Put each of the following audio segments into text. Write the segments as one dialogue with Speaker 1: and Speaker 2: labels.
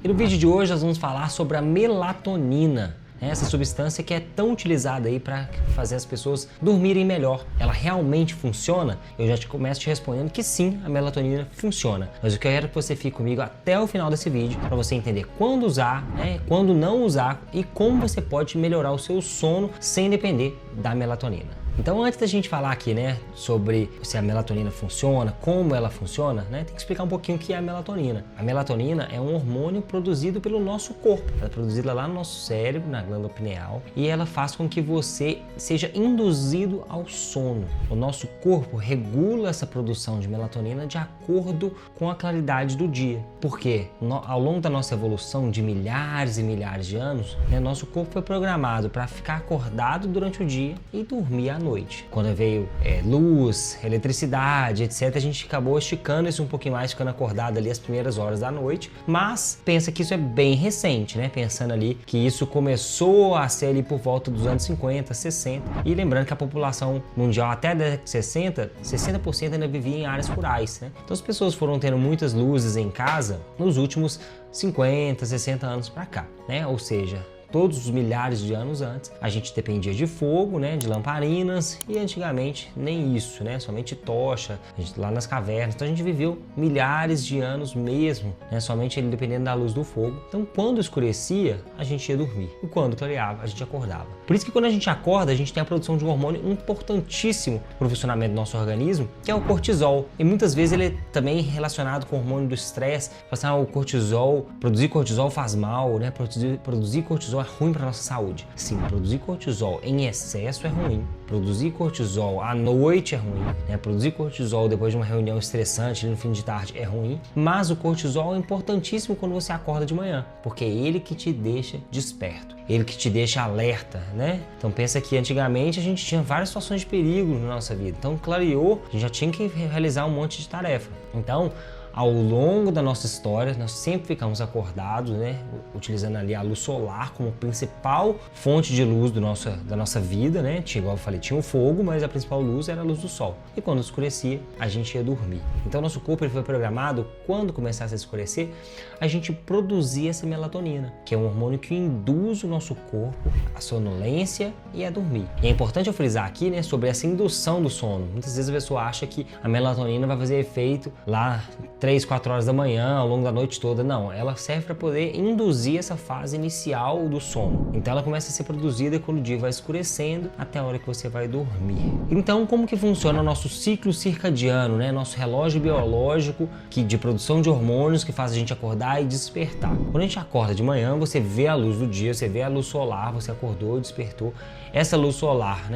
Speaker 1: E no vídeo de hoje nós vamos falar sobre a melatonina, essa substância que é tão utilizada aí para fazer as pessoas dormirem melhor. Ela realmente funciona? Eu já começo te respondendo que sim, a melatonina funciona. Mas eu quero que você fique comigo até o final desse vídeo para você entender quando usar, quando não usar e como você pode melhorar o seu sono sem depender da melatonina. Então, antes da gente falar aqui, sobre se a melatonina funciona, como ela funciona, tem que explicar um pouquinho o que é a melatonina. A melatonina é um hormônio produzido pelo nosso corpo. Ela é produzida lá no nosso cérebro, na glândula pineal, e ela faz com que você seja induzido ao sono. O nosso corpo regula essa produção de melatonina de acordo com a claridade do dia. Porque ao longo da nossa evolução de milhares e milhares de anos, nosso corpo foi programado para ficar acordado durante o dia e dormir à noite. Quando veio luz, eletricidade, etc., a gente acabou esticando isso um pouquinho mais, ficando acordado ali as primeiras horas da noite, mas pensa que isso é bem recente, pensando ali que isso começou a ser ali por volta dos anos 50, 60, e lembrando que a população mundial até a década de 60% ainda vivia em áreas rurais, Então as pessoas foram tendo muitas luzes em casa nos últimos 50, 60 anos para cá, Ou seja, todos os milhares de anos antes, a gente dependia de fogo, de lamparinas, e antigamente nem isso, somente tocha, lá nas cavernas. Então a gente viveu milhares de anos mesmo, somente dependendo da luz do fogo. Então quando escurecia, a gente ia dormir, e quando clareava, a gente acordava. Por isso que quando a gente acorda, a gente tem a produção de um hormônio importantíssimo para o funcionamento do nosso organismo, que é o cortisol. E muitas vezes ele é também relacionado com o hormônio do estresse. O cortisol, produzir cortisol faz mal, Produzir cortisol é ruim para nossa saúde. Sim, produzir cortisol em excesso é ruim. Produzir cortisol à noite é ruim, Produzir cortisol depois de uma reunião estressante no fim de tarde é ruim. Mas o cortisol é importantíssimo quando você acorda de manhã, porque é ele que te deixa desperto, ele que te deixa alerta, Então pensa que antigamente a gente tinha várias situações de perigo na nossa vida. Então clareou, a gente já tinha que realizar um monte de tarefa. Então, ao longo da nossa história, nós sempre ficamos acordados, utilizando ali a luz solar como principal fonte de luz da nossa vida, Igual eu falei, tinha o fogo, mas a principal luz era a luz do sol. E quando escurecia, a gente ia dormir. Então nosso corpo foi programado, quando começasse a escurecer, a gente produzia essa melatonina, que é um hormônio que induz o nosso corpo à sonolência e a dormir. E é importante eu frisar aqui, sobre essa indução do sono. Muitas vezes a pessoa acha que a melatonina vai fazer efeito lá 3, 4 horas da manhã, ao longo da noite toda. Não, ela serve para poder induzir essa fase inicial do sono. Então ela começa a ser produzida quando o dia vai escurecendo até a hora que você vai dormir. Então como que funciona o nosso ciclo circadiano, Nosso relógio biológico de produção de hormônios que faz a gente acordar e despertar. Quando a gente acorda de manhã, você vê a luz do dia, você vê a luz solar, você acordou, despertou. Essa luz solar,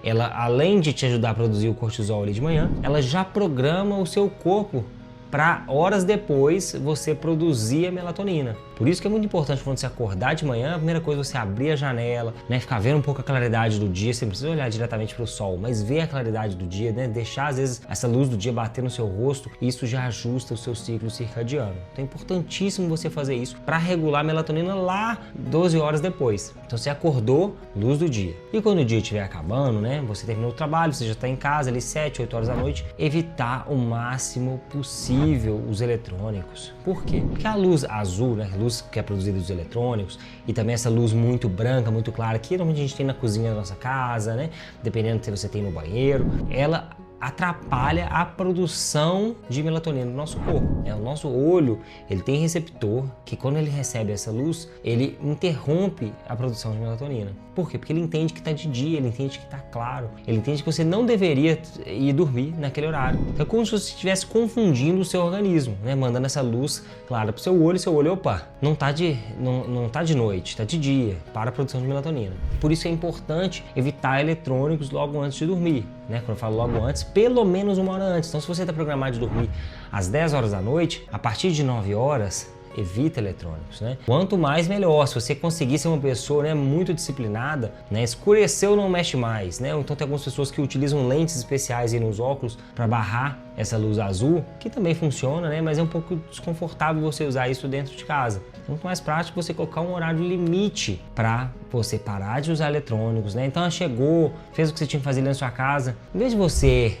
Speaker 1: ela além de te ajudar a produzir o cortisol ali de manhã, ela já programa o seu corpo para horas depois você produzir a melatonina. Por isso que é muito importante quando você acordar de manhã, a primeira coisa é você abrir a janela, ficar vendo um pouco a claridade do dia. Você não precisa olhar diretamente para o sol, mas ver a claridade do dia, deixar às vezes essa luz do dia bater no seu rosto, e isso já ajusta o seu ciclo circadiano. Então é importantíssimo você fazer isso para regular a melatonina lá 12 horas depois. Então você acordou, luz do dia. E quando o dia estiver acabando, você terminou o trabalho, você já está em casa ali 7, 8 horas da noite, evitar o máximo possível os eletrônicos. Por quê? Porque a luz azul, luz que é produzida dos eletrônicos, e também essa luz muito branca, muito clara, que normalmente a gente tem na cozinha da nossa casa, dependendo se você tem no banheiro, ela atrapalha a produção de melatonina no nosso corpo. O nosso olho, ele tem receptor que quando ele recebe essa luz, ele interrompe a produção de melatonina. Por quê? Porque ele entende que está de dia, ele entende que está claro, ele entende que você não deveria ir dormir naquele horário. Então é como se você estivesse confundindo o seu organismo, mandando essa luz clara para o seu olho, opa, não tá de noite, está de dia, para a produção de melatonina. Por isso é importante evitar eletrônicos logo antes de dormir. Quando eu falo logo antes, pelo menos 1 hora antes. Então se você está programado de dormir às 10 horas da noite, a partir de 9 horas, evita eletrônicos, Quanto mais, melhor. Se você conseguir ser uma pessoa, muito disciplinada, escureceu, não mexe mais, Então tem algumas pessoas que utilizam lentes especiais aí nos óculos para barrar essa luz azul, que também funciona, mas é um pouco desconfortável você usar isso dentro de casa. É muito mais prático você colocar um horário limite para você parar de usar eletrônicos, Então chegou, fez o que você tinha que fazer ali na sua casa, em vez de você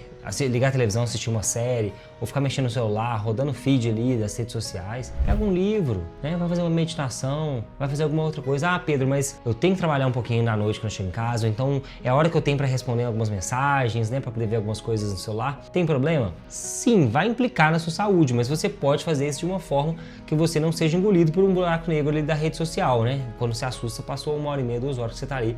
Speaker 1: ligar a televisão, assistir uma série, ou ficar mexendo no celular, rodando o feed ali das redes sociais. Pega um livro, né? Vai fazer uma meditação, vai fazer alguma outra coisa. Ah, Pedro, mas eu tenho que trabalhar um pouquinho na noite quando eu chego em casa, então é a hora que eu tenho para responder algumas mensagens, né? Para poder ver algumas coisas no celular. Tem problema? Sim, vai implicar na sua saúde, mas você pode fazer isso de uma forma que você não seja engolido por um buraco negro ali da rede social, né? Quando você assusta, passou 1h30, 2 horas que você tá ali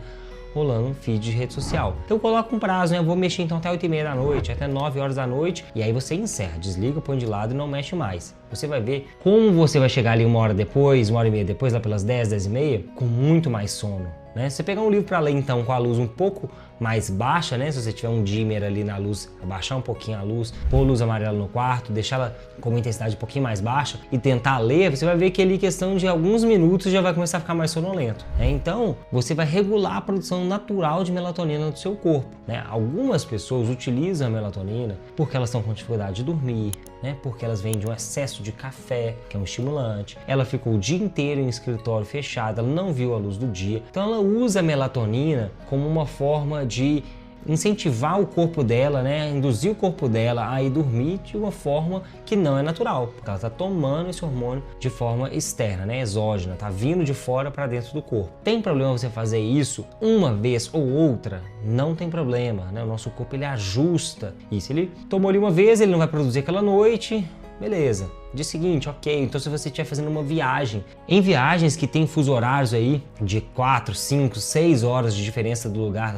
Speaker 1: rolando um feed de rede social. Então coloca um prazo, né? Eu vou mexer então até 8h30 da noite, até 9 horas da noite, e aí você encerra, desliga, põe de lado e não mexe mais. Você vai ver como você vai chegar ali 1 hora depois, 1h30 depois, lá pelas 10, 10h30, com muito mais sono. Né? Se você pegar um livro para ler então com a luz um pouco mais baixa, né? Se você tiver um dimmer ali na luz, abaixar um pouquinho a luz, pôr luz amarela no quarto, deixar ela com uma intensidade um pouquinho mais baixa e tentar ler, você vai ver que ali questão de alguns minutos já vai começar a ficar mais sonolento. Né? Então você vai regular a produção natural de melatonina do seu corpo. Né? Algumas pessoas utilizam a melatonina porque elas estão com dificuldade de dormir, né? Porque elas vêm de um excesso de café, que é um estimulante. Ela ficou o dia inteiro em escritório fechado, ela não viu a luz do dia. Então ela usa a melatonina como uma forma de incentivar o corpo dela, né? Induzir o corpo dela a ir dormir de uma forma que não é natural, porque ela está tomando esse hormônio de forma externa, né? Exógena, tá vindo de fora para dentro do corpo. Tem problema você fazer isso uma vez ou outra? Não tem problema, né? O nosso corpo ele ajusta isso. Ele tomou ali uma vez, ele não vai produzir aquela noite, beleza. Dia seguinte, ok, então se você estiver fazendo uma viagem, em viagens que tem fuso horários aí de 4, 5, 6 horas de diferença do lugar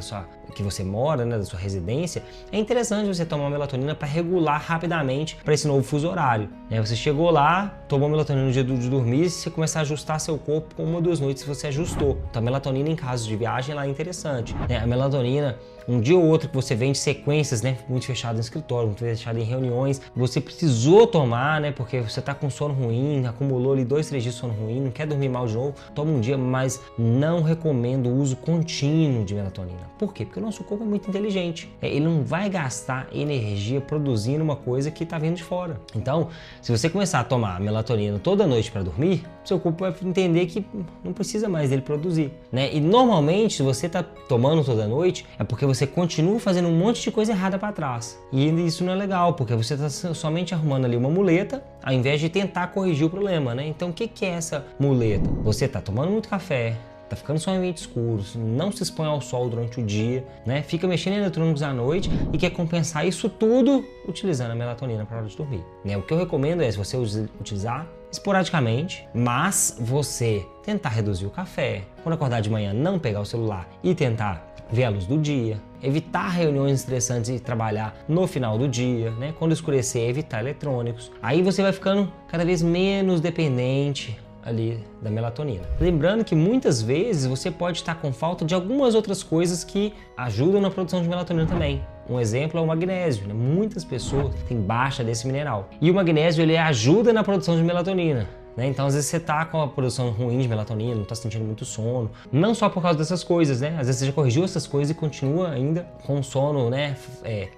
Speaker 1: que você mora, né, da sua residência, é interessante você tomar uma melatonina para regular rapidamente para esse novo fuso horário. Né? Você chegou lá, tomou melatonina no dia de dormir, você começar a ajustar seu corpo com 1 ou 2 noites se você ajustou. Então a melatonina em casos de viagem ela é interessante. Né? A melatonina, um dia ou outro que você vem de sequências, né, muito fechado no escritório, muito fechado em reuniões, você precisou tomar, né, porque você está com sono ruim, acumulou ali 2, 3 dias de sono ruim, não quer dormir mal de novo, toma um dia, mas não recomendo o uso contínuo de melatonina. Por quê? Porque o nosso corpo é muito inteligente. Ele não vai gastar energia produzindo uma coisa que está vindo de fora. Então, se você começar a tomar melatonina toda noite para dormir, seu corpo vai entender que não precisa mais dele produzir. Né? E normalmente, se você está tomando toda noite, é porque você continua fazendo um monte de coisa errada para trás. E isso não é legal, porque você está somente arrumando ali uma muleta, ao invés de tentar corrigir o problema, né? Então, o que é essa muleta? Você está tomando muito café, tá ficando só em ambientes escuros, não se expõe ao sol durante o dia, né? Fica mexendo em eletrônicos à noite e quer compensar isso tudo utilizando a melatonina para hora de dormir. Né? O que eu recomendo é, se você utilizar esporadicamente, mas você tentar reduzir o café, quando acordar de manhã não pegar o celular e tentar ver a luz do dia, evitar reuniões estressantes e trabalhar no final do dia, né? Quando escurecer, evitar eletrônicos. Aí você vai ficando cada vez menos dependente ali da melatonina. Lembrando que muitas vezes você pode estar com falta de algumas outras coisas que ajudam na produção de melatonina também. Um exemplo é o magnésio, né? Muitas pessoas têm baixa desse mineral. E o magnésio ele ajuda na produção de melatonina. Né? Então, às vezes você tá com a produção ruim de melatonina, não tá sentindo muito sono, não só por causa dessas coisas, né? Às vezes você já corrigiu essas coisas e continua ainda com sono, né?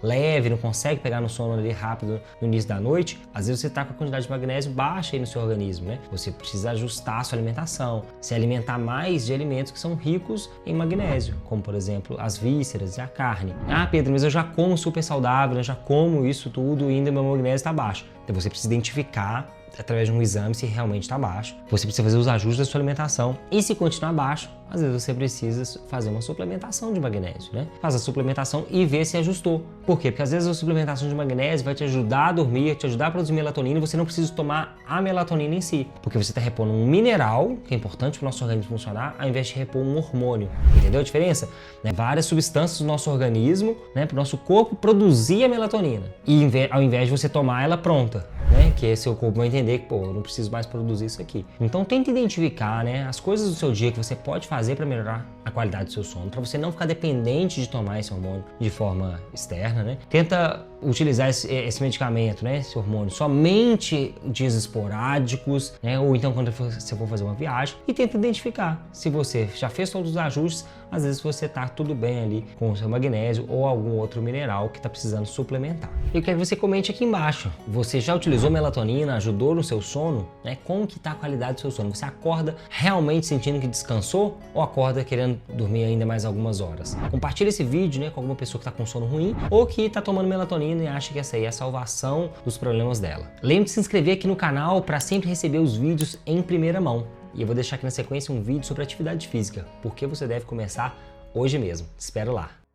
Speaker 1: Leve, não consegue pegar no sono ali rápido no início da noite. Às vezes você tá com a quantidade de magnésio baixa aí no seu organismo, né? Você precisa ajustar a sua alimentação, se alimentar mais de alimentos que são ricos em magnésio, como por exemplo as vísceras e a carne. Ah, Pedro, mas eu já como super saudável, eu já como isso tudo e ainda meu magnésio está baixo. Então você precisa identificar através de um exame se realmente está baixo. Você precisa fazer os ajustes da sua alimentação. E se continuar baixo, às vezes você precisa fazer uma suplementação de magnésio, né? Faz a suplementação e vê se ajustou. Por quê? Porque às vezes a suplementação de magnésio vai te ajudar a dormir, te ajudar a produzir melatonina e você não precisa tomar a melatonina em si. Porque você está repondo um mineral, que é importante para o nosso organismo funcionar, ao invés de repor um hormônio. Entendeu a diferença? Né? Várias substâncias do nosso organismo, né, para o nosso corpo produzir a melatonina. E ao invés de você tomar ela pronta. Né? Que seu corpo vai entender que, eu não preciso mais produzir isso aqui. Então tenta identificar, né, as coisas do seu dia que você pode fazer para melhorar a qualidade do seu sono, para você não ficar dependente de tomar esse hormônio de forma externa, né? Tenta utilizar esse medicamento, né, esse hormônio, somente dias esporádicos, né, ou então quando você for fazer uma viagem, e tenta identificar se você já fez todos os ajustes, às vezes você tá tudo bem ali com o seu magnésio ou algum outro mineral que está precisando suplementar. Eu quero que você comente aqui embaixo, você já utilizou melatonina melatonina ajudou no seu sono, né? Como que tá a qualidade do seu sono? Você acorda realmente sentindo que descansou ou acorda querendo dormir ainda mais algumas horas? Compartilha esse vídeo, né, com alguma pessoa que está com sono ruim ou que está tomando melatonina e acha que essa aí é a salvação dos problemas dela. Lembre de se inscrever aqui no canal para sempre receber os vídeos em primeira mão. E eu vou deixar aqui na sequência um vídeo sobre atividade física, porque você deve começar hoje mesmo. Te espero lá.